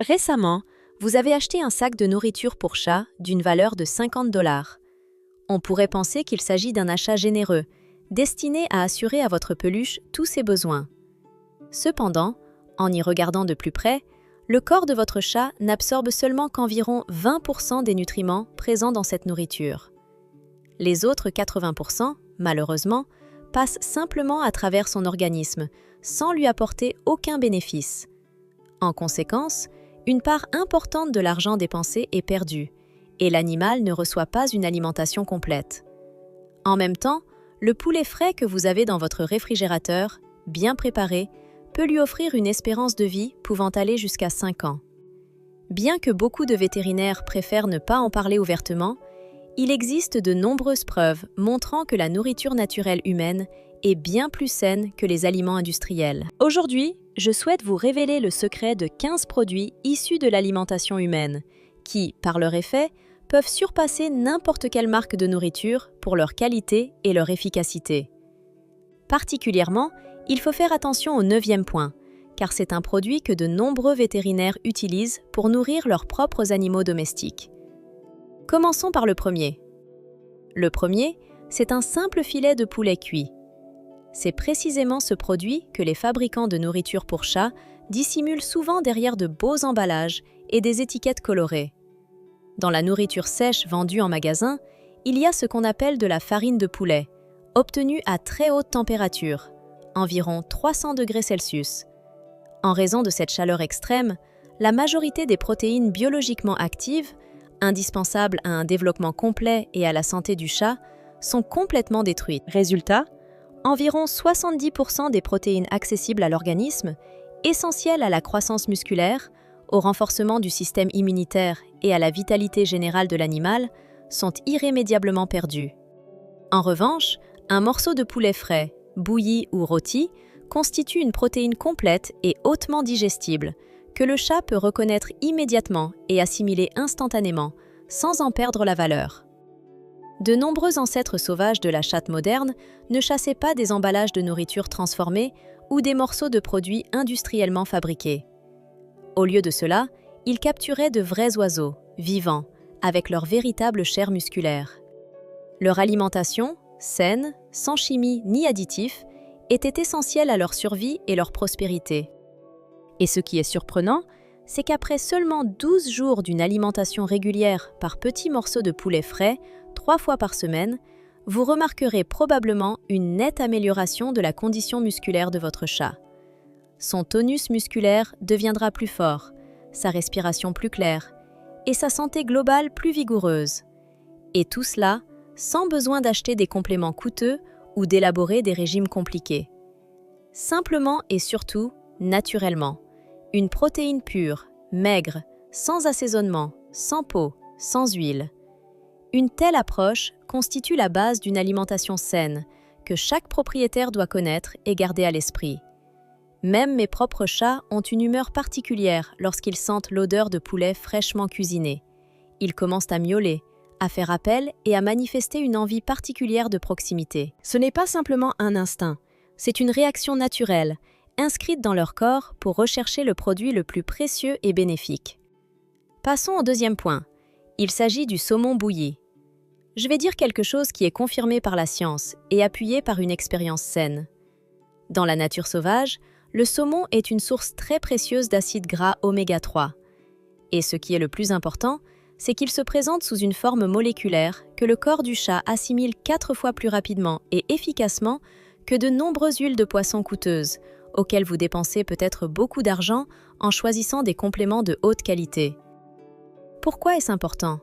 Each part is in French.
Récemment, vous avez acheté un sac de nourriture pour chat d'une valeur de 50 $. On pourrait penser qu'il s'agit d'un achat généreux, destiné à assurer à votre peluche tous ses besoins. Cependant, en y regardant de plus près, le corps de votre chat n'absorbe seulement qu'environ 20% des nutriments présents dans cette nourriture. Les autres 80%, malheureusement, passent simplement à travers son organisme, sans lui apporter aucun bénéfice. En conséquence, une part importante de l'argent dépensé est perdue, et l'animal ne reçoit pas une alimentation complète. En même temps, le poulet frais que vous avez dans votre réfrigérateur, bien préparé, peut lui offrir une espérance de vie pouvant aller jusqu'à 5 ans. Bien que beaucoup de vétérinaires préfèrent ne pas en parler ouvertement, il existe de nombreuses preuves montrant que la nourriture naturelle humaine est bien plus saine que les aliments industriels. Aujourd'hui, je souhaite vous révéler le secret de 15 produits issus de l'alimentation humaine, qui, par leur effet, peuvent surpasser n'importe quelle marque de nourriture pour leur qualité et leur efficacité. Particulièrement, il faut faire attention au 9e point, car c'est un produit que de nombreux vétérinaires utilisent pour nourrir leurs propres animaux domestiques. Commençons par le premier. Le premier, c'est un simple filet de poulet cuit. C'est précisément ce produit que les fabricants de nourriture pour chats dissimulent souvent derrière de beaux emballages et des étiquettes colorées. Dans la nourriture sèche vendue en magasin, il y a ce qu'on appelle de la farine de poulet, obtenue à très haute température, environ 300 degrés Celsius. En raison de cette chaleur extrême, la majorité des protéines biologiquement actives, indispensables à un développement complet et à la santé du chat, sont complètement détruites. Résultat, environ 70% des protéines accessibles à l'organisme, essentielles à la croissance musculaire, au renforcement du système immunitaire et à la vitalité générale de l'animal, sont irrémédiablement perdues. En revanche, un morceau de poulet frais, bouilli ou rôti, constitue une protéine complète et hautement digestible, que le chat peut reconnaître immédiatement et assimiler instantanément, sans en perdre la valeur. De nombreux ancêtres sauvages de la chatte moderne ne chassaient pas des emballages de nourriture transformés ou des morceaux de produits industriellement fabriqués. Au lieu de cela, ils capturaient de vrais oiseaux, vivants, avec leur véritable chair musculaire. Leur alimentation, saine, sans chimie ni additifs, était essentielle à leur survie et leur prospérité. Et ce qui est surprenant, c'est qu'après seulement 12 jours d'une alimentation régulière par petits morceaux de poulet frais, 3 fois par semaine, vous remarquerez probablement une nette amélioration de la condition musculaire de votre chat. Son tonus musculaire deviendra plus fort, sa respiration plus claire et sa santé globale plus vigoureuse. Et tout cela sans besoin d'acheter des compléments coûteux ou d'élaborer des régimes compliqués. Simplement et surtout, naturellement. Une protéine pure, maigre, sans assaisonnement, sans peau, sans huile. Une telle approche constitue la base d'une alimentation saine que chaque propriétaire doit connaître et garder à l'esprit. Même mes propres chats ont une humeur particulière lorsqu'ils sentent l'odeur de poulet fraîchement cuisiné. Ils commencent à miauler, à faire appel et à manifester une envie particulière de proximité. Ce n'est pas simplement un instinct, c'est une réaction naturelle, inscrite dans leur corps pour rechercher le produit le plus précieux et bénéfique. Passons au deuxième point. Il s'agit du saumon bouilli. Je vais dire quelque chose qui est confirmé par la science et appuyé par une expérience saine. Dans la nature sauvage, le saumon est une source très précieuse d'acides gras oméga 3. Et ce qui est le plus important, c'est qu'il se présente sous une forme moléculaire que le corps du chat assimile 4 fois plus rapidement et efficacement que de nombreuses huiles de poisson coûteuses, auxquelles vous dépensez peut-être beaucoup d'argent en choisissant des compléments de haute qualité. Pourquoi est-ce important?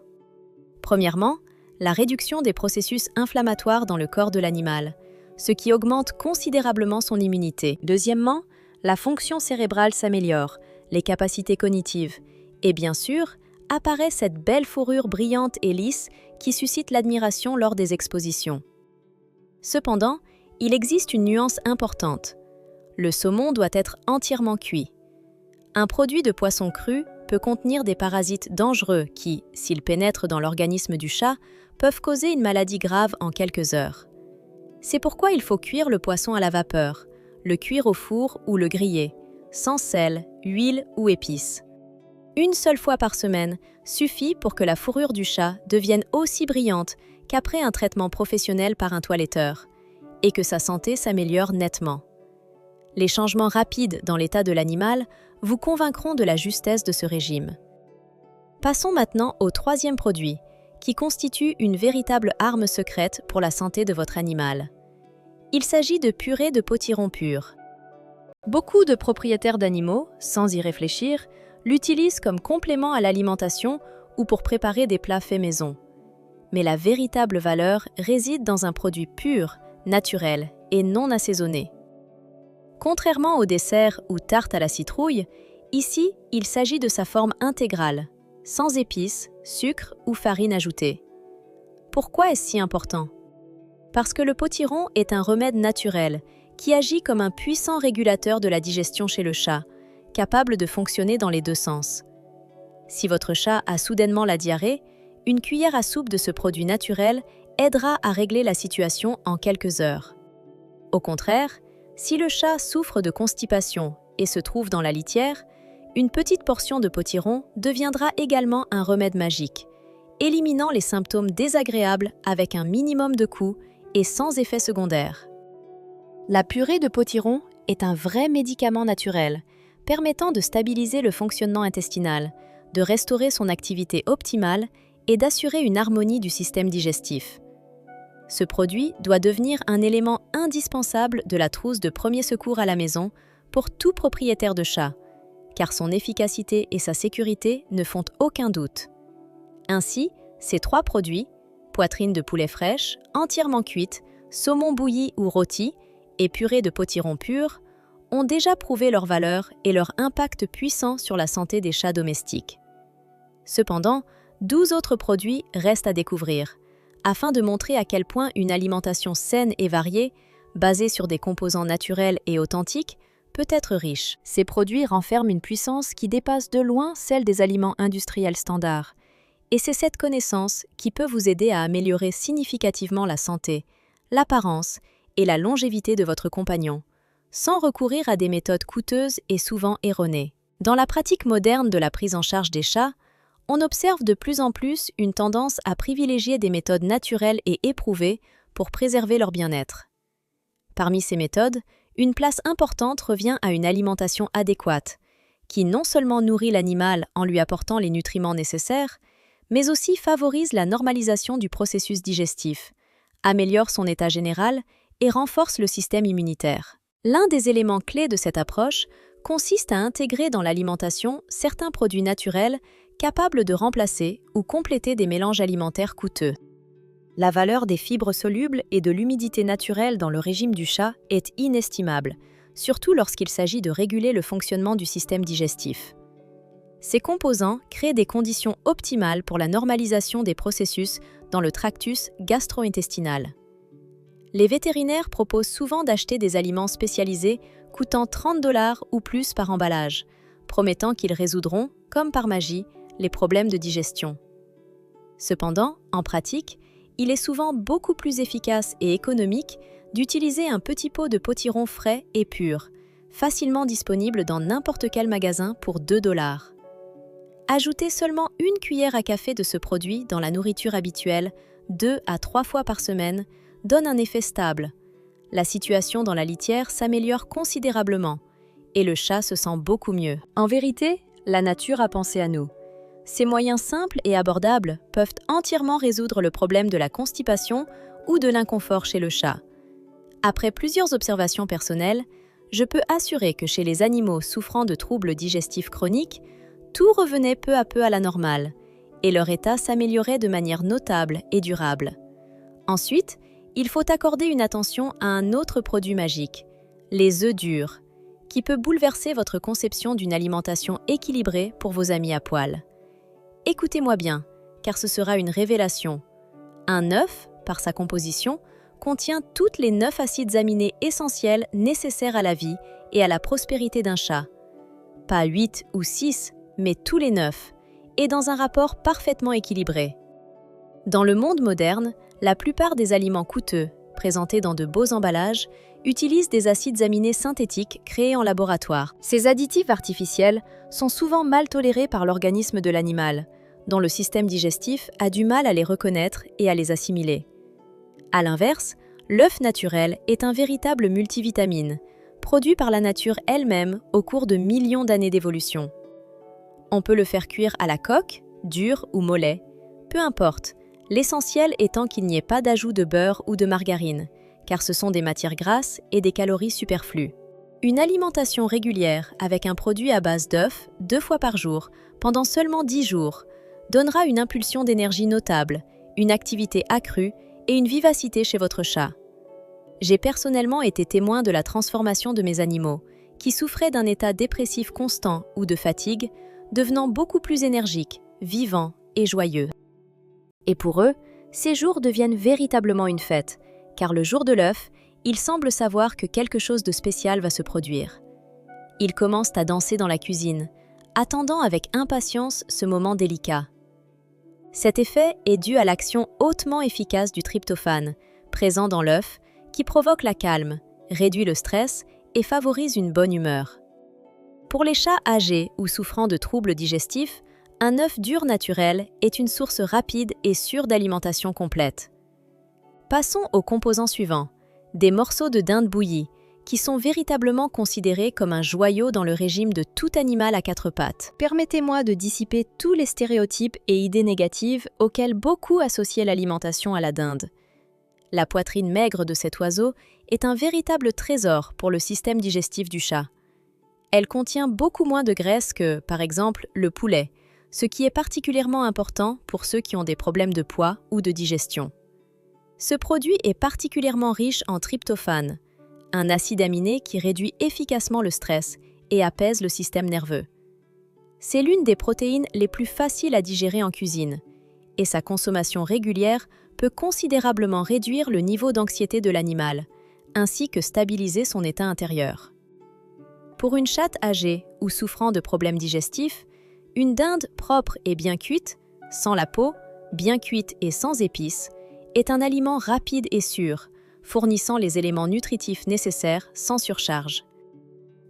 Premièrement, la réduction des processus inflammatoires dans le corps de l'animal, ce qui augmente considérablement son immunité. Deuxièmement, la fonction cérébrale s'améliore, les capacités cognitives, et bien sûr, apparaît cette belle fourrure brillante et lisse qui suscite l'admiration lors des expositions. Cependant, il existe une nuance importante. Le saumon doit être entièrement cuit. Un produit de poisson cru peut contenir des parasites dangereux qui, s'ils pénètrent dans l'organisme du chat, peuvent causer une maladie grave en quelques heures. C'est pourquoi il faut cuire le poisson à la vapeur, le cuire au four ou le griller, sans sel, huile ou épices. Une seule fois par semaine suffit pour que la fourrure du chat devienne aussi brillante qu'après un traitement professionnel par un toiletteur, et que sa santé s'améliore nettement. Les changements rapides dans l'état de l'animal vous convaincront de la justesse de ce régime. Passons maintenant au troisième produit, qui constitue une véritable arme secrète pour la santé de votre animal. Il s'agit de purée de potiron pur. Beaucoup de propriétaires d'animaux, sans y réfléchir, l'utilisent comme complément à l'alimentation ou pour préparer des plats faits maison. Mais la véritable valeur réside dans un produit pur, naturel et non assaisonné. Contrairement aux desserts ou tartes à la citrouille, ici, il s'agit de sa forme intégrale, sans épices, sucre ou farine ajoutée. Pourquoi est-ce si important? Parce que le potiron est un remède naturel qui agit comme un puissant régulateur de la digestion chez le chat, capable de fonctionner dans les deux sens. Si votre chat a soudainement la diarrhée, une cuillère à soupe de ce produit naturel aidera à régler la situation en quelques heures. Au contraire, si le chat souffre de constipation et se trouve dans la litière, une petite portion de potiron deviendra également un remède magique, éliminant les symptômes désagréables avec un minimum de coût et sans effet secondaire. La purée de potiron est un vrai médicament naturel, permettant de stabiliser le fonctionnement intestinal, de restaurer son activité optimale et d'assurer une harmonie du système digestif. Ce produit doit devenir un élément indispensable de la trousse de premier secours à la maison pour tout propriétaire de chat, car son efficacité et sa sécurité ne font aucun doute. Ainsi, ces trois produits, poitrine de poulet fraîche, entièrement cuite, saumon bouilli ou rôti et purée de potiron pur, ont déjà prouvé leur valeur et leur impact puissant sur la santé des chats domestiques. Cependant, 12 autres produits restent à découvrir, afin de montrer à quel point une alimentation saine et variée, basée sur des composants naturels et authentiques, peut être riche. Ces produits renferment une puissance qui dépasse de loin celle des aliments industriels standards. Et c'est cette connaissance qui peut vous aider à améliorer significativement la santé, l'apparence et la longévité de votre compagnon, sans recourir à des méthodes coûteuses et souvent erronées. Dans la pratique moderne de la prise en charge des chats, on observe de plus en plus une tendance à privilégier des méthodes naturelles et éprouvées pour préserver leur bien-être. Parmi ces méthodes, une place importante revient à une alimentation adéquate, qui non seulement nourrit l'animal en lui apportant les nutriments nécessaires, mais aussi favorise la normalisation du processus digestif, améliore son état général et renforce le système immunitaire. L'un des éléments clés de cette approche consiste à intégrer dans l'alimentation certains produits naturels capables de remplacer ou compléter des mélanges alimentaires coûteux. La valeur des fibres solubles et de l'humidité naturelle dans le régime du chat est inestimable, surtout lorsqu'il s'agit de réguler le fonctionnement du système digestif. Ces composants créent des conditions optimales pour la normalisation des processus dans le tractus gastro-intestinal. Les vétérinaires proposent souvent d'acheter des aliments spécialisés coûtant 30 $ ou plus par emballage, promettant qu'ils résoudront, comme par magie, les problèmes de digestion. Cependant, en pratique, il est souvent beaucoup plus efficace et économique d'utiliser un petit pot de potiron frais et pur, facilement disponible dans n'importe quel magasin pour 2 $. Ajoutez seulement une cuillère à café de ce produit dans la nourriture habituelle 2 à 3 fois par semaine donne un effet stable. La situation dans la litière s'améliore considérablement et le chat se sent beaucoup mieux. En vérité, la nature a pensé à nous. Ces moyens simples et abordables peuvent entièrement résoudre le problème de la constipation ou de l'inconfort chez le chat. Après plusieurs observations personnelles, je peux assurer que chez les animaux souffrant de troubles digestifs chroniques, tout revenait peu à peu à la normale et leur état s'améliorait de manière notable et durable. Ensuite, il faut accorder une attention à un autre produit magique, les œufs durs, qui peut bouleverser votre conception d'une alimentation équilibrée pour vos amis à poil. Écoutez-moi bien, car ce sera une révélation. Un œuf, par sa composition, contient toutes les 9 acides aminés essentiels nécessaires à la vie et à la prospérité d'un chat. Pas 8 ou 6, mais tous les 9, et dans un rapport parfaitement équilibré. Dans le monde moderne, la plupart des aliments coûteux, présentés dans de beaux emballages, utilisent des acides aminés synthétiques créés en laboratoire. Ces additifs artificiels sont souvent mal tolérés par l'organisme de l'animal, dont le système digestif a du mal à les reconnaître et à les assimiler. À l'inverse, l'œuf naturel est un véritable multivitamine, produit par la nature elle-même au cours de millions d'années d'évolution. On peut le faire cuire à la coque, dur ou mollet, peu importe, l'essentiel étant qu'il n'y ait pas d'ajout de beurre ou de margarine, car ce sont des matières grasses et des calories superflues. Une alimentation régulière avec un produit à base d'œufs 2 fois par jour, pendant seulement 10 jours, donnera une impulsion d'énergie notable, une activité accrue et une vivacité chez votre chat. J'ai personnellement été témoin de la transformation de mes animaux, qui souffraient d'un état dépressif constant ou de fatigue, devenant beaucoup plus énergiques, vivants et joyeux. Et pour eux, ces jours deviennent véritablement une fête, car le jour de l'œuf, ils semblent savoir que quelque chose de spécial va se produire. Ils commencent à danser dans la cuisine, attendant avec impatience ce moment délicat. Cet effet est dû à l'action hautement efficace du tryptophane, présent dans l'œuf, qui provoque la calme, réduit le stress et favorise une bonne humeur. Pour les chats âgés ou souffrant de troubles digestifs, un œuf dur naturel est une source rapide et sûre d'alimentation complète. Passons aux composants suivants, des morceaux de dinde bouillie, qui sont véritablement considérés comme un joyau dans le régime de tout animal à 4 pattes. Permettez-moi de dissiper tous les stéréotypes et idées négatives auxquels beaucoup associaient l'alimentation à la dinde. La poitrine maigre de cet oiseau est un véritable trésor pour le système digestif du chat. Elle contient beaucoup moins de graisse que, par exemple, le poulet, ce qui est particulièrement important pour ceux qui ont des problèmes de poids ou de digestion. Ce produit est particulièrement riche en tryptophane, un acide aminé qui réduit efficacement le stress et apaise le système nerveux. C'est l'une des protéines les plus faciles à digérer en cuisine, et sa consommation régulière peut considérablement réduire le niveau d'anxiété de l'animal, ainsi que stabiliser son état intérieur. Pour une chatte âgée ou souffrant de problèmes digestifs, une dinde propre et bien cuite, sans la peau, bien cuite et sans épices, est un aliment rapide et sûr, fournissant les éléments nutritifs nécessaires sans surcharge.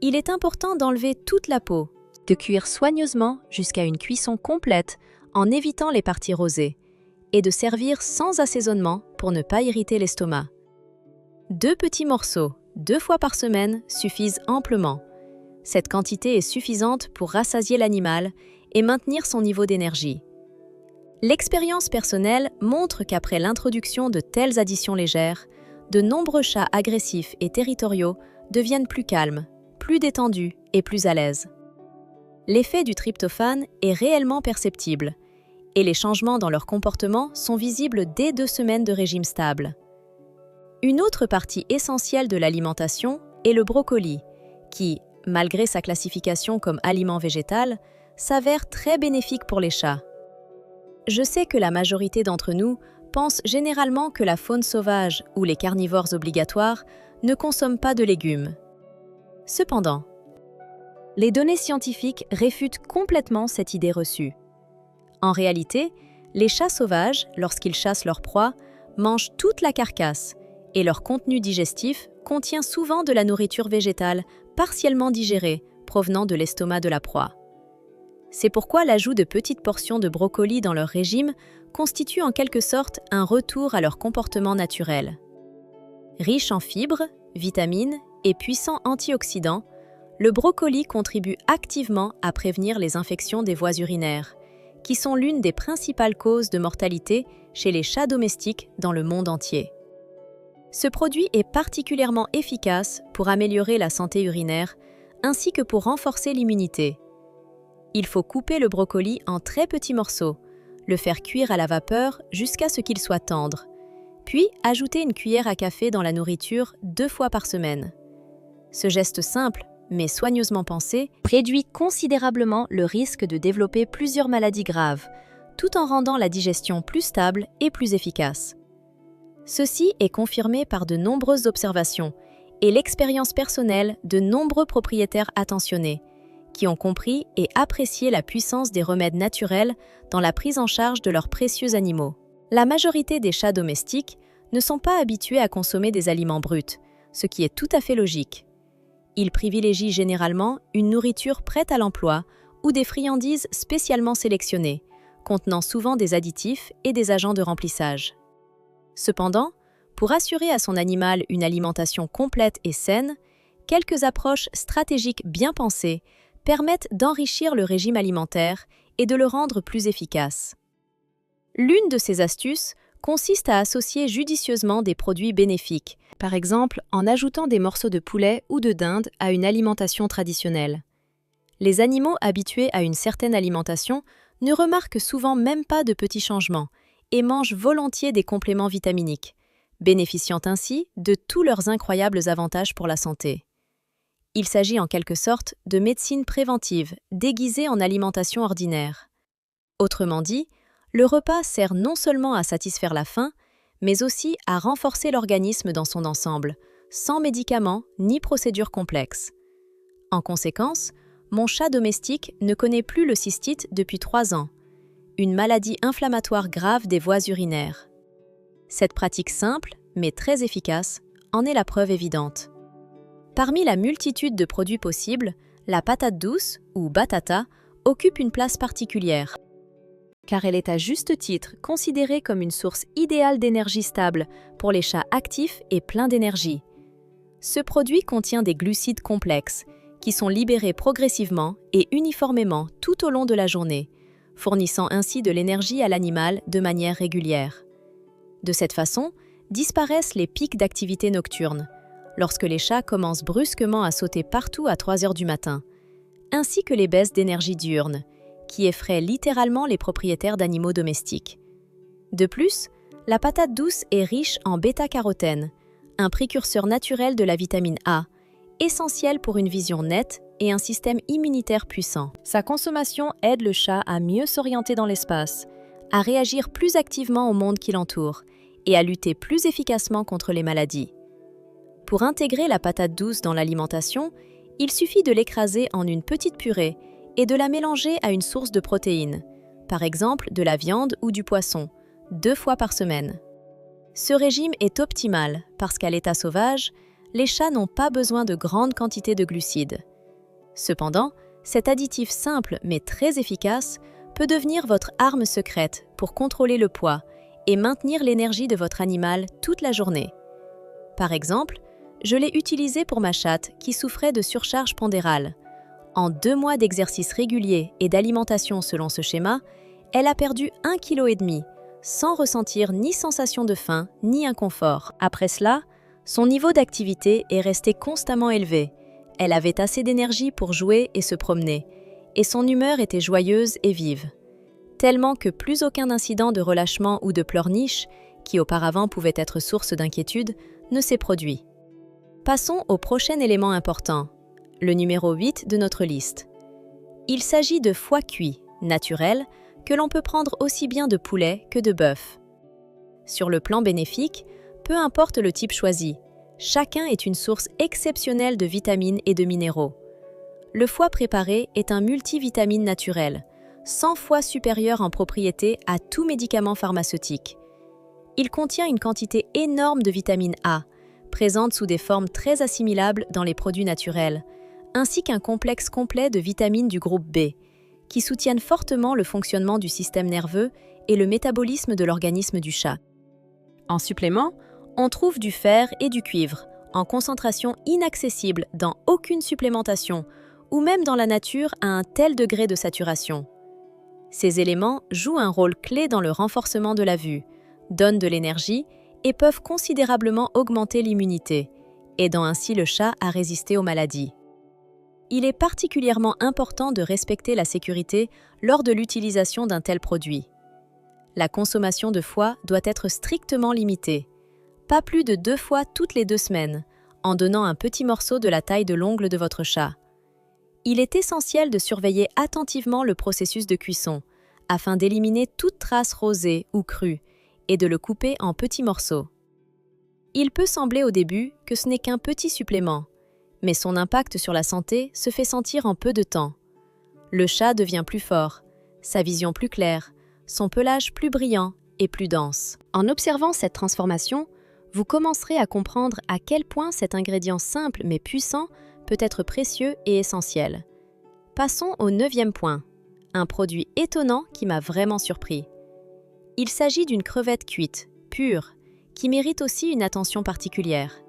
Il est important d'enlever toute la peau, de cuire soigneusement jusqu'à une cuisson complète en évitant les parties rosées, et de servir sans assaisonnement pour ne pas irriter l'estomac. 2 petits morceaux, 2 fois par semaine, suffisent amplement. Cette quantité est suffisante pour rassasier l'animal et maintenir son niveau d'énergie. L'expérience personnelle montre qu'après l'introduction de telles additions légères, de nombreux chats agressifs et territoriaux deviennent plus calmes, plus détendus et plus à l'aise. L'effet du tryptophane est réellement perceptible, et les changements dans leur comportement sont visibles dès 2 semaines de régime stable. Une autre partie essentielle de l'alimentation est le brocoli, qui, malgré sa classification comme aliment végétal, s'avère très bénéfique pour les chats. Je sais que la majorité d'entre nous pensent généralement que la faune sauvage ou les carnivores obligatoires ne consomment pas de légumes. Cependant, les données scientifiques réfutent complètement cette idée reçue. En réalité, les chats sauvages, lorsqu'ils chassent leur proie, mangent toute la carcasse et leur contenu digestif contient souvent de la nourriture végétale partiellement digérée provenant de l'estomac de la proie. C'est pourquoi l'ajout de petites portions de brocoli dans leur régime constitue en quelque sorte un retour à leur comportement naturel. Riche en fibres, vitamines et puissant antioxydants, le brocoli contribue activement à prévenir les infections des voies urinaires, qui sont l'une des principales causes de mortalité chez les chats domestiques dans le monde entier. Ce produit est particulièrement efficace pour améliorer la santé urinaire ainsi que pour renforcer l'immunité. Il faut couper le brocoli en très petits morceaux, le faire cuire à la vapeur jusqu'à ce qu'il soit tendre, puis ajouter une cuillère à café dans la nourriture 2 fois par semaine. Ce geste simple, mais soigneusement pensé, réduit considérablement le risque de développer plusieurs maladies graves, tout en rendant la digestion plus stable et plus efficace. Ceci est confirmé par de nombreuses observations et l'expérience personnelle de nombreux propriétaires attentionnés, qui ont compris et apprécié la puissance des remèdes naturels dans la prise en charge de leurs précieux animaux. La majorité des chats domestiques ne sont pas habitués à consommer des aliments bruts, ce qui est tout à fait logique. Ils privilégient généralement une nourriture prête à l'emploi ou des friandises spécialement sélectionnées, contenant souvent des additifs et des agents de remplissage. Cependant, pour assurer à son animal une alimentation complète et saine, quelques approches stratégiques bien pensées permettent d'enrichir le régime alimentaire et de le rendre plus efficace. L'une de ces astuces consiste à associer judicieusement des produits bénéfiques, par exemple en ajoutant des morceaux de poulet ou de dinde à une alimentation traditionnelle. Les animaux habitués à une certaine alimentation ne remarquent souvent même pas de petits changements et mangent volontiers des compléments vitaminiques, bénéficiant ainsi de tous leurs incroyables avantages pour la santé. Il s'agit en quelque sorte de médecine préventive déguisée en alimentation ordinaire. Autrement dit, le repas sert non seulement à satisfaire la faim, mais aussi à renforcer l'organisme dans son ensemble, sans médicaments ni procédures complexes. En conséquence, mon chat domestique ne connaît plus le cystite depuis 3 ans, une maladie inflammatoire grave des voies urinaires. Cette pratique simple, mais très efficace, en est la preuve évidente. Parmi la multitude de produits possibles, la patate douce, ou batata, occupe une place particulière, car elle est à juste titre considérée comme une source idéale d'énergie stable pour les chats actifs et pleins d'énergie. Ce produit contient des glucides complexes, qui sont libérés progressivement et uniformément tout au long de la journée, fournissant ainsi de l'énergie à l'animal de manière régulière. De cette façon, disparaissent les pics d'activité nocturne, lorsque les chats commencent brusquement à sauter partout à 3 heures du matin, ainsi que les baisses d'énergie diurne, qui effraient littéralement les propriétaires d'animaux domestiques. De plus, la patate douce est riche en bêta-carotène, un précurseur naturel de la vitamine A, essentiel pour une vision nette et un système immunitaire puissant. Sa consommation aide le chat à mieux s'orienter dans l'espace, à réagir plus activement au monde qui l'entoure et à lutter plus efficacement contre les maladies. Pour intégrer la patate douce dans l'alimentation, il suffit de l'écraser en une petite purée et de la mélanger à une source de protéines, par exemple de la viande ou du poisson, 2 fois par semaine. Ce régime est optimal parce qu'à l'état sauvage, les chats n'ont pas besoin de grandes quantités de glucides. Cependant, cet additif simple mais très efficace peut devenir votre arme secrète pour contrôler le poids et maintenir l'énergie de votre animal toute la journée. Par exemple, je l'ai utilisé pour ma chatte qui souffrait de surcharge pondérale. En 2 mois d'exercice régulier et d'alimentation selon ce schéma, elle a perdu 1,5 kg, sans ressentir ni sensation de faim ni inconfort. Après cela, son niveau d'activité est resté constamment élevé. Elle avait assez d'énergie pour jouer et se promener, et son humeur était joyeuse et vive. Tellement que plus aucun incident de relâchement ou de pleurniche, qui auparavant pouvait être source d'inquiétude, ne s'est produit. Passons au prochain élément important, le numéro 8 de notre liste. Il s'agit de foie cuit, naturel, que l'on peut prendre aussi bien de poulet que de bœuf. Sur le plan bénéfique, peu importe le type choisi, chacun est une source exceptionnelle de vitamines et de minéraux. Le foie préparé est un multivitamine naturel, 100 fois supérieur en propriété à tout médicament pharmaceutique. Il contient une quantité énorme de vitamine A, présente sous des formes très assimilables dans les produits naturels, ainsi qu'un complexe complet de vitamines du groupe B, qui soutiennent fortement le fonctionnement du système nerveux et le métabolisme de l'organisme du chat. En supplément, on trouve du fer et du cuivre, en concentration inaccessible dans aucune supplémentation, ou même dans la nature à un tel degré de saturation. Ces éléments jouent un rôle clé dans le renforcement de la vue, donnent de l'énergie et peuvent considérablement augmenter l'immunité, aidant ainsi le chat à résister aux maladies. Il est particulièrement important de respecter la sécurité lors de l'utilisation d'un tel produit. La consommation de foie doit être strictement limitée, pas plus de 2 fois toutes les 2 semaines, en donnant un petit morceau de la taille de l'ongle de votre chat. Il est essentiel de surveiller attentivement le processus de cuisson, afin d'éliminer toute trace rosée ou crue, et de le couper en petits morceaux. Il peut sembler au début que ce n'est qu'un petit supplément, mais son impact sur la santé se fait sentir en peu de temps. Le chat devient plus fort, sa vision plus claire, son pelage plus brillant et plus dense. En observant cette transformation, vous commencerez à comprendre à quel point cet ingrédient simple mais puissant peut être précieux et essentiel. Passons au 9e point, un produit étonnant qui m'a vraiment surpris. Il s'agit d'une crevette cuite, pure, qui mérite aussi une attention particulière.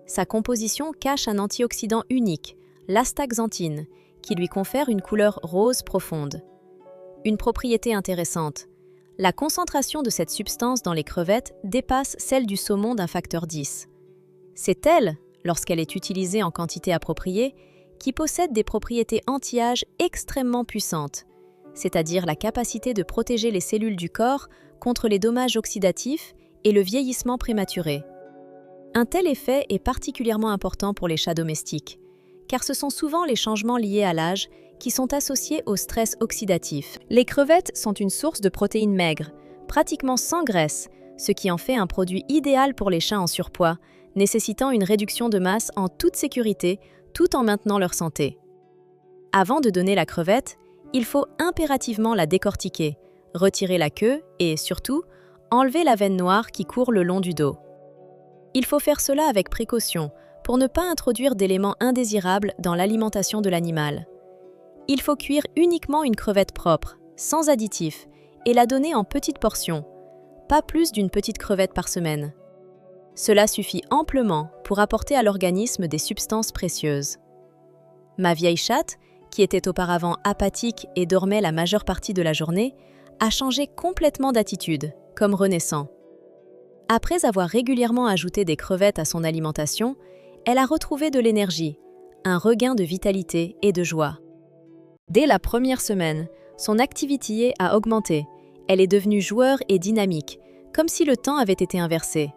Sa composition cache un antioxydant unique, l'astaxanthine, qui lui confère une couleur rose profonde. Une propriété intéressante, la concentration de cette substance dans les crevettes dépasse celle du saumon d'un facteur 10. C'est elle, lorsqu'elle est utilisée en quantité appropriée, qui possède des propriétés anti-âge extrêmement puissantes, c'est-à-dire la capacité de protéger les cellules du corps contre les dommages oxydatifs et le vieillissement prématuré. Un tel effet est particulièrement important pour les chats domestiques, car ce sont souvent les changements liés à l'âge qui sont associés au stress oxydatif. Les crevettes sont une source de protéines maigres, pratiquement sans graisse, ce qui en fait un produit idéal pour les chats en surpoids, nécessitant une réduction de masse en toute sécurité, tout en maintenant leur santé. Avant de donner la crevette, il faut impérativement la décortiquer, retirer la queue et, surtout, enlever la veine noire qui court le long du dos. Il faut faire cela avec précaution pour ne pas introduire d'éléments indésirables dans l'alimentation de l'animal. Il faut cuire uniquement une crevette propre, sans additifs, et la donner en petites portions, pas plus d'une petite crevette par semaine. Cela suffit amplement pour apporter à l'organisme des substances précieuses. Ma vieille chatte, qui était auparavant apathique et dormait la majeure partie de la journée, a changé complètement d'attitude, comme renaissant. Après avoir régulièrement ajouté des crevettes à son alimentation, elle a retrouvé de l'énergie, un regain de vitalité et de joie. Dès la première semaine, son activité a augmenté. Elle est devenue joueur et dynamique, comme si le temps avait été inversé.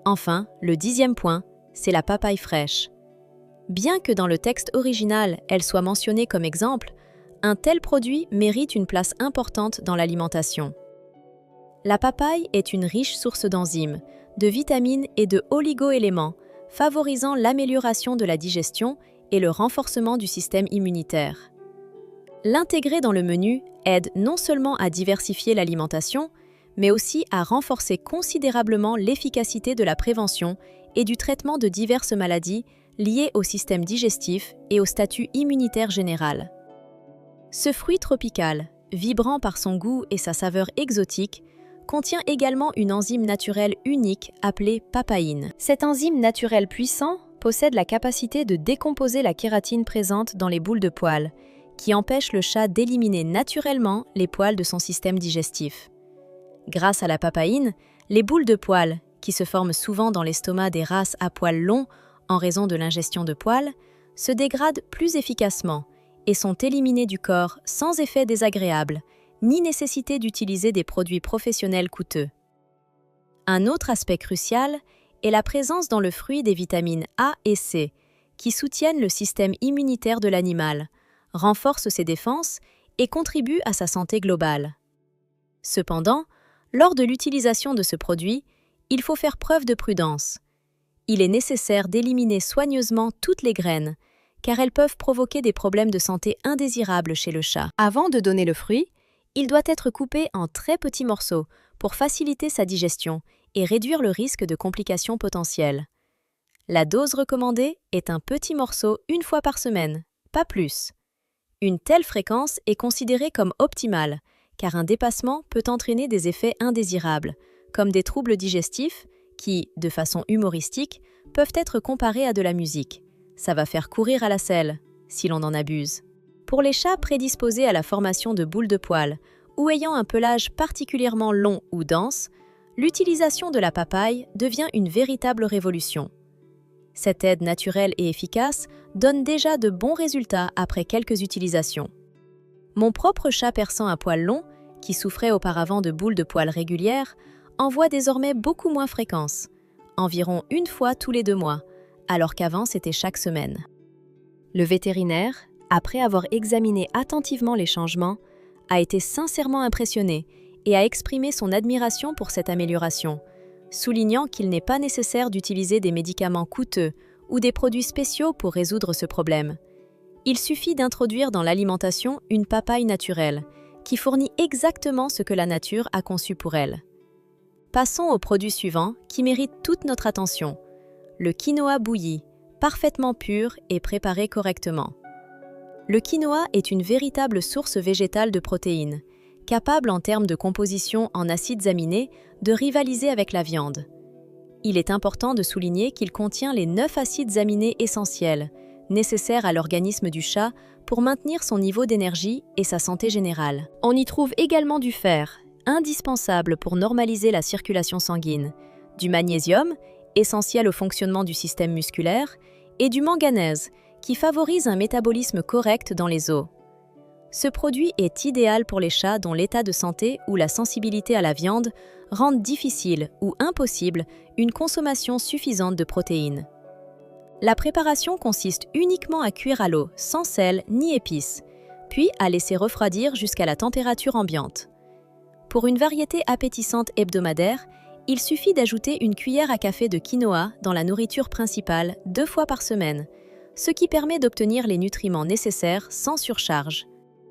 Enfin, le 10e point, c'est la papaye fraîche. Bien que dans le texte original, elle soit mentionnée comme exemple, un tel produit mérite une place importante dans l'alimentation. La papaye est une riche source d'enzymes, de vitamines et de oligo-éléments, favorisant l'amélioration de la digestion et le renforcement du système immunitaire. L'intégrer dans le menu aide non seulement à diversifier l'alimentation, mais aussi à renforcer considérablement l'efficacité de la prévention et du traitement de diverses maladies liées au système digestif et au statut immunitaire général. Ce fruit tropical, vibrant par son goût et sa saveur exotique, contient également une enzyme naturelle unique appelée papaïne. Cette enzyme naturelle puissante possède la capacité de décomposer la kératine présente dans les boules de poils, qui empêche le chat d'éliminer naturellement les poils de son système digestif. Grâce à la papaïne, les boules de poils, qui se forment souvent dans l'estomac des races à poils longs en raison de l'ingestion de poils, se dégradent plus efficacement et sont éliminées du corps sans effet désagréable, ni nécessité d'utiliser des produits professionnels coûteux. Un autre aspect crucial est la présence dans le fruit des vitamines A et C, qui soutiennent le système immunitaire de l'animal, renforcent ses défenses et contribuent à sa santé globale. Cependant, lors de l'utilisation de ce produit, il faut faire preuve de prudence. Il est nécessaire d'éliminer soigneusement toutes les graines, car elles peuvent provoquer des problèmes de santé indésirables chez le chat. Avant de donner le fruit, il doit être coupé en très petits morceaux pour faciliter sa digestion et réduire le risque de complications potentielles. La dose recommandée est un petit morceau une fois par semaine, pas plus. Une telle fréquence est considérée comme optimale, car un dépassement peut entraîner des effets indésirables, comme des troubles digestifs qui, de façon humoristique, peuvent être comparés à de la musique. Ça va faire courir à la selle, si l'on en abuse. Pour les chats prédisposés à la formation de boules de poils ou ayant un pelage particulièrement long ou dense, l'utilisation de la papaye devient une véritable révolution. Cette aide naturelle et efficace donne déjà de bons résultats après quelques utilisations. Mon propre chat persan à poils longs, qui souffrait auparavant de boules de poils régulières, en voit désormais beaucoup moins fréquence, environ une fois tous les 2 mois, alors qu'avant c'était chaque semaine. Le vétérinaire, après avoir examiné attentivement les changements, a été sincèrement impressionné et a exprimé son admiration pour cette amélioration, soulignant qu'il n'est pas nécessaire d'utiliser des médicaments coûteux ou des produits spéciaux pour résoudre ce problème. Il suffit d'introduire dans l'alimentation une papaye naturelle, qui fournit exactement ce que la nature a conçu pour elle. Passons au produit suivant qui mérite toute notre attention. Le quinoa bouilli, parfaitement pur et préparé correctement. Le quinoa est une véritable source végétale de protéines, capable en termes de composition en acides aminés de rivaliser avec la viande. Il est important de souligner qu'il contient les 9 acides aminés essentiels, nécessaires à l'organisme du chat pour maintenir son niveau d'énergie et sa santé générale. On y trouve également du fer, indispensable pour normaliser la circulation sanguine, du magnésium, essentiel au fonctionnement du système musculaire, et du manganèse, qui favorise un métabolisme correct dans les os. Ce produit est idéal pour les chats dont l'état de santé ou la sensibilité à la viande rendent difficile ou impossible une consommation suffisante de protéines. La préparation consiste uniquement à cuire à l'eau, sans sel ni épices, puis à laisser refroidir jusqu'à la température ambiante. Pour une variété appétissante hebdomadaire, il suffit d'ajouter une cuillère à café de quinoa dans la nourriture principale 2 fois par semaine, ce qui permet d'obtenir les nutriments nécessaires sans surcharge.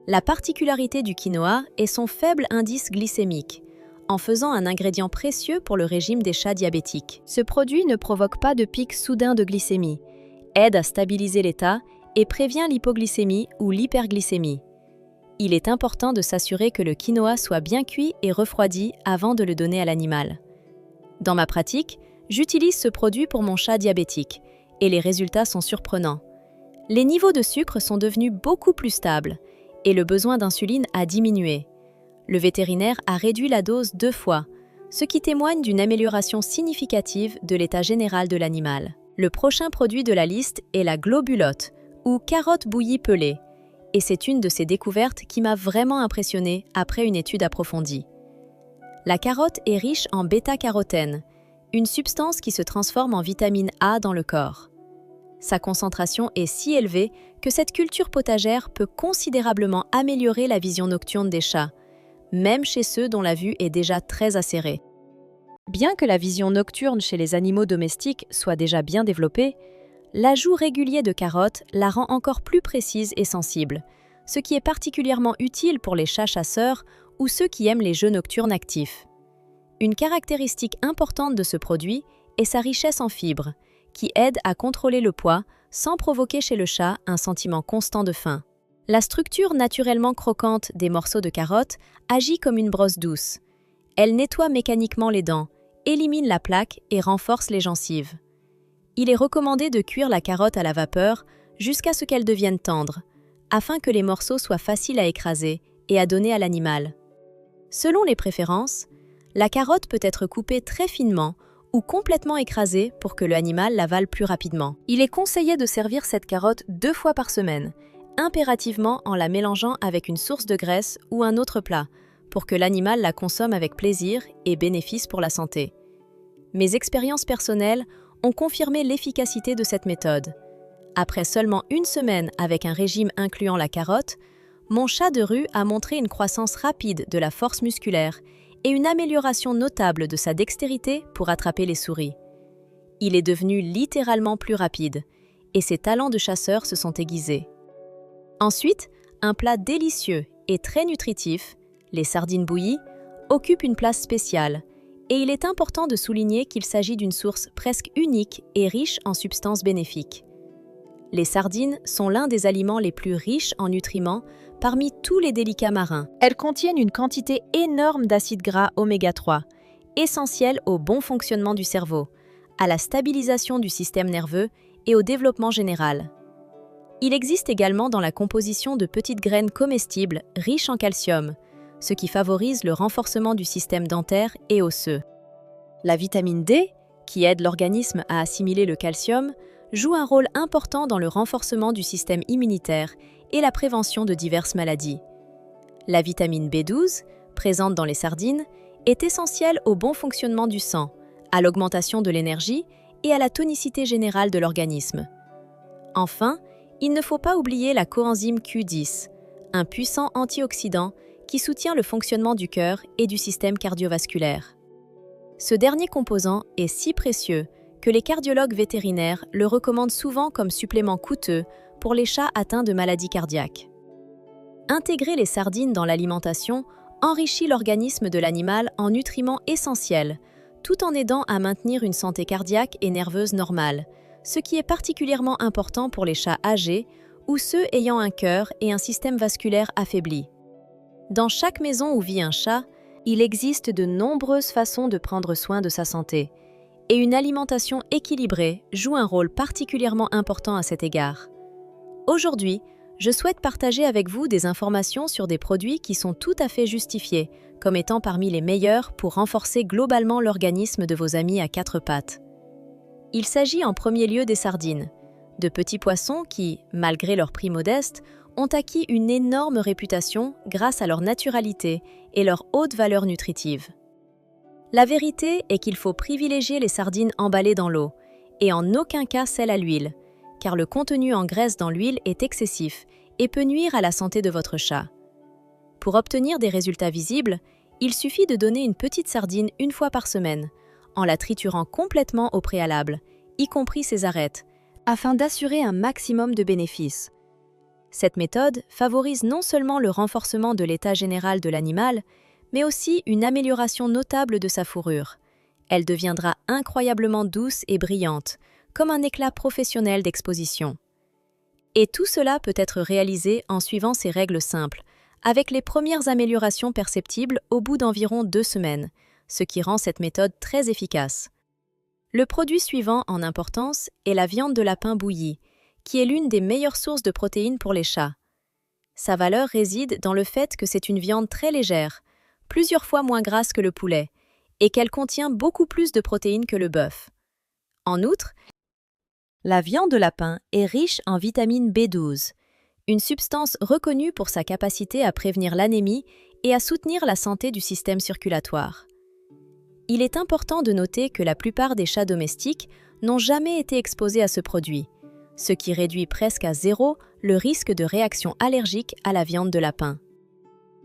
La particularité du quinoa est son faible indice glycémique, en faisant un ingrédient précieux pour le régime des chats diabétiques. Ce produit ne provoque pas de pic soudain de glycémie, aide à stabiliser l'état et prévient l'hypoglycémie ou l'hyperglycémie. Il est important de s'assurer que le quinoa soit bien cuit et refroidi avant de le donner à l'animal. Dans ma pratique, j'utilise ce produit pour mon chat diabétique, et les résultats sont surprenants. Les niveaux de sucre sont devenus beaucoup plus stables, et le besoin d'insuline a diminué. Le vétérinaire a réduit la dose 2 fois, ce qui témoigne d'une amélioration significative de l'état général de l'animal. Le prochain produit de la liste est la globulotte, ou carotte bouillie pelée, et c'est une de ces découvertes qui m'a vraiment impressionnée après une étude approfondie. La carotte est riche en bêta-carotène, une substance qui se transforme en vitamine A dans le corps. Sa concentration est si élevée que cette culture potagère peut considérablement améliorer la vision nocturne des chats, même chez ceux dont la vue est déjà très acérée. Bien que la vision nocturne chez les animaux domestiques soit déjà bien développée, l'ajout régulier de carottes la rend encore plus précise et sensible, ce qui est particulièrement utile pour les chats chasseurs ou ceux qui aiment les jeux nocturnes actifs. Une caractéristique importante de ce produit est sa richesse en fibres, qui aide à contrôler le poids sans provoquer chez le chat un sentiment constant de faim. La structure naturellement croquante des morceaux de carotte agit comme une brosse douce. Elle nettoie mécaniquement les dents, élimine la plaque et renforce les gencives. Il est recommandé de cuire la carotte à la vapeur jusqu'à ce qu'elle devienne tendre, afin que les morceaux soient faciles à écraser et à donner à l'animal. Selon les préférences, la carotte peut être coupée très finement ou complètement écrasée pour que l'animal l'avale plus rapidement. Il est conseillé de servir cette carotte 2 fois par semaine, impérativement en la mélangeant avec une source de graisse ou un autre plat, pour que l'animal la consomme avec plaisir et bénéfice pour la santé. Mes expériences personnelles ont confirmé l'efficacité de cette méthode. Après seulement 1 semaine avec un régime incluant la carotte, mon chat de rue a montré une croissance rapide de la force musculaire et une amélioration notable de sa dextérité pour attraper les souris. Il est devenu littéralement plus rapide, et ses talents de chasseur se sont aiguisés. Ensuite, un plat délicieux et très nutritif, les sardines bouillies, occupe une place spéciale, et il est important de souligner qu'il s'agit d'une source presque unique et riche en substances bénéfiques. Les sardines sont l'un des aliments les plus riches en nutriments parmi tous les délicats marins. Elles contiennent une quantité énorme d'acides gras oméga 3, essentiels au bon fonctionnement du cerveau, à la stabilisation du système nerveux et au développement général. Il existe également dans la composition de petites graines comestibles riches en calcium, ce qui favorise le renforcement du système dentaire et osseux. La vitamine D, qui aide l'organisme à assimiler le calcium, joue un rôle important dans le renforcement du système immunitaire et la prévention de diverses maladies. La vitamine B12, présente dans les sardines, est essentielle au bon fonctionnement du sang, à l'augmentation de l'énergie et à la tonicité générale de l'organisme. Enfin, il ne faut pas oublier la coenzyme Q10, un puissant antioxydant qui soutient le fonctionnement du cœur et du système cardiovasculaire. Ce dernier composant est si précieux que les cardiologues vétérinaires le recommandent souvent comme supplément coûteux pour les chats atteints de maladies cardiaques. Intégrer les sardines dans l'alimentation enrichit l'organisme de l'animal en nutriments essentiels tout en aidant à maintenir une santé cardiaque et nerveuse normale, ce qui est particulièrement important pour les chats âgés ou ceux ayant un cœur et un système vasculaire affaibli. Dans chaque maison où vit un chat, il existe de nombreuses façons de prendre soin de sa santé, et une alimentation équilibrée joue un rôle particulièrement important à cet égard. Aujourd'hui, je souhaite partager avec vous des informations sur des produits qui sont tout à fait justifiés comme étant parmi les meilleurs pour renforcer globalement l'organisme de vos amis à quatre pattes. Il s'agit en premier lieu des sardines, de petits poissons qui, malgré leur prix modeste, ont acquis une énorme réputation grâce à leur naturalité et leur haute valeur nutritive. La vérité est qu'il faut privilégier les sardines emballées dans l'eau, et en aucun cas celles à l'huile, car le contenu en graisse dans l'huile est excessif et peut nuire à la santé de votre chat. Pour obtenir des résultats visibles, il suffit de donner une petite sardine une fois par semaine, en la triturant complètement au préalable, y compris ses arêtes, afin d'assurer un maximum de bénéfices. Cette méthode favorise non seulement le renforcement de l'état général de l'animal, mais aussi une amélioration notable de sa fourrure. Elle deviendra incroyablement douce et brillante, comme un éclat professionnel d'exposition. Et tout cela peut être réalisé en suivant ces règles simples, avec les premières améliorations perceptibles au bout d'environ 2 semaines, ce qui rend cette méthode très efficace. Le produit suivant en importance est la viande de lapin bouillie, qui est l'une des meilleures sources de protéines pour les chats. Sa valeur réside dans le fait que c'est une viande très légère, plusieurs fois moins grasse que le poulet, et qu'elle contient beaucoup plus de protéines que le bœuf. En outre, la viande de lapin est riche en vitamine B12, une substance reconnue pour sa capacité à prévenir l'anémie et à soutenir la santé du système circulatoire. Il est important de noter que la plupart des chats domestiques n'ont jamais été exposés à ce produit, ce qui réduit presque à zéro le risque de réaction allergique à la viande de lapin.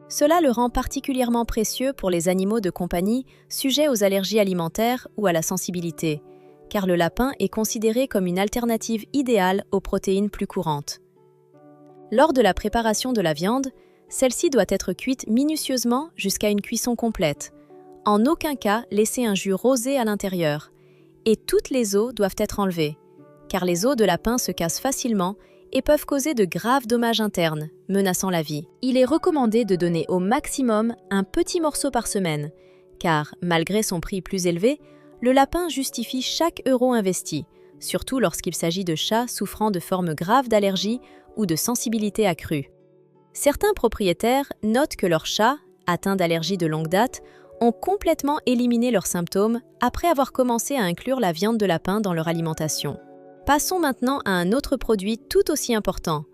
Cela le rend particulièrement précieux pour les animaux de compagnie sujets aux allergies alimentaires ou à la sensibilité, car le lapin est considéré comme une alternative idéale aux protéines plus courantes. Lors de la préparation de la viande, celle-ci doit être cuite minutieusement jusqu'à une cuisson complète. En aucun cas laisser un jus rosé à l'intérieur. Et toutes les os doivent être enlevées, car les os de lapin se cassent facilement et peuvent causer de graves dommages internes, menaçant la vie. Il est recommandé de donner au maximum un petit morceau par semaine, car, malgré son prix plus élevé, le lapin justifie chaque euro investi, surtout lorsqu'il s'agit de chats souffrant de formes graves d'allergie ou de sensibilité accrue. Certains propriétaires notent que leurs chats, atteints d'allergies de longue date, ont complètement éliminé leurs symptômes après avoir commencé à inclure la viande de lapin dans leur alimentation. Passons maintenant à un autre produit tout aussi important,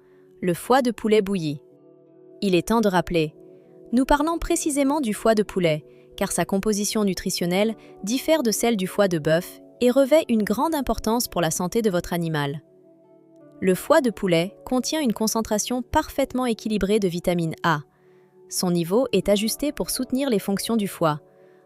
le foie de poulet bouilli. Il est temps de rappeler, nous parlons précisément du foie de poulet, car sa composition nutritionnelle diffère de celle du foie de bœuf et revêt une grande importance pour la santé de votre animal. Le foie de poulet contient une concentration parfaitement équilibrée de vitamine A. Son niveau est ajusté pour soutenir les fonctions du foie,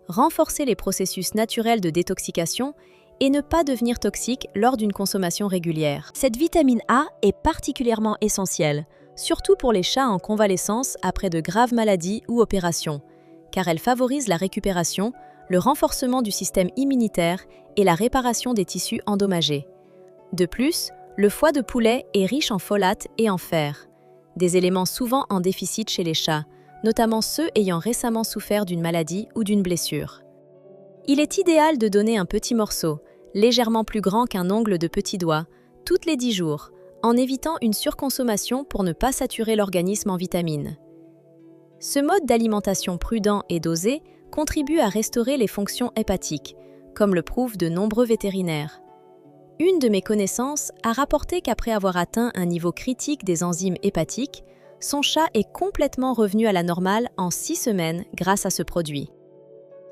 renforcer les processus naturels de détoxication et ne pas devenir toxique lors d'une consommation régulière. Cette vitamine A est particulièrement essentielle, surtout pour les chats en convalescence après de graves maladies ou opérations, car elle favorise la récupération, le renforcement du système immunitaire et la réparation des tissus endommagés. De plus, le foie de poulet est riche en folate et en fer, des éléments souvent en déficit chez les chats, notamment ceux ayant récemment souffert d'une maladie ou d'une blessure. Il est idéal de donner un petit morceau, légèrement plus grand qu'un ongle de petit doigt, toutes les 10 jours, en évitant une surconsommation pour ne pas saturer l'organisme en vitamines. Ce mode d'alimentation prudent et dosé contribue à restaurer les fonctions hépatiques, comme le prouvent de nombreux vétérinaires. Une de mes connaissances a rapporté qu'après avoir atteint un niveau critique des enzymes hépatiques, son chat est complètement revenu à la normale en 6 semaines grâce à ce produit.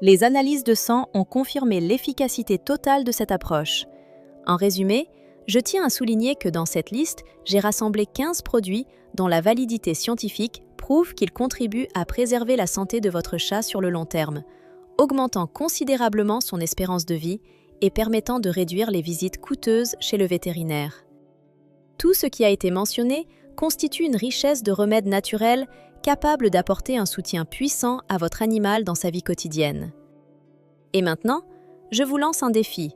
Les analyses de sang ont confirmé l'efficacité totale de cette approche. En résumé, je tiens à souligner que dans cette liste, j'ai rassemblé 15 produits dont la validité scientifique prouve qu'ils contribuent à préserver la santé de votre chat sur le long terme, augmentant considérablement son espérance de vie et permettant de réduire les visites coûteuses chez le vétérinaire. Tout ce qui a été mentionné constitue une richesse de remèdes naturels capables d'apporter un soutien puissant à votre animal dans sa vie quotidienne. Et maintenant, Je vous lance un défi.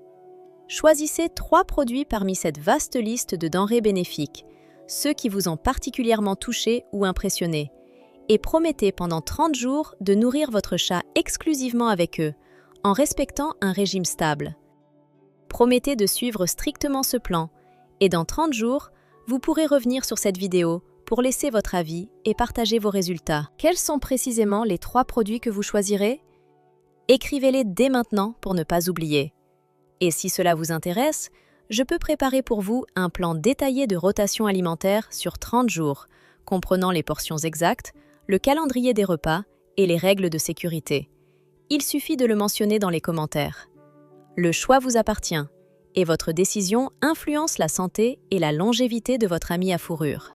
Choisissez 3 produits parmi cette vaste liste de denrées bénéfiques, ceux qui vous ont particulièrement touché ou impressionné, et promettez pendant 30 jours de nourrir votre chat exclusivement avec eux, en respectant un régime stable. Promettez de suivre strictement ce plan, et dans 30 jours, vous pourrez revenir sur cette vidéo pour laisser votre avis et partager vos résultats. Quels sont précisément les 3 produits que vous choisirez? Écrivez-les dès maintenant pour ne pas oublier. Et si cela vous intéresse, je peux préparer pour vous un plan détaillé de rotation alimentaire sur 30 jours, comprenant les portions exactes, le calendrier des repas et les règles de sécurité. Il suffit de le mentionner dans les commentaires. Le choix vous appartient, et votre décision influence la santé et la longévité de votre ami à fourrure.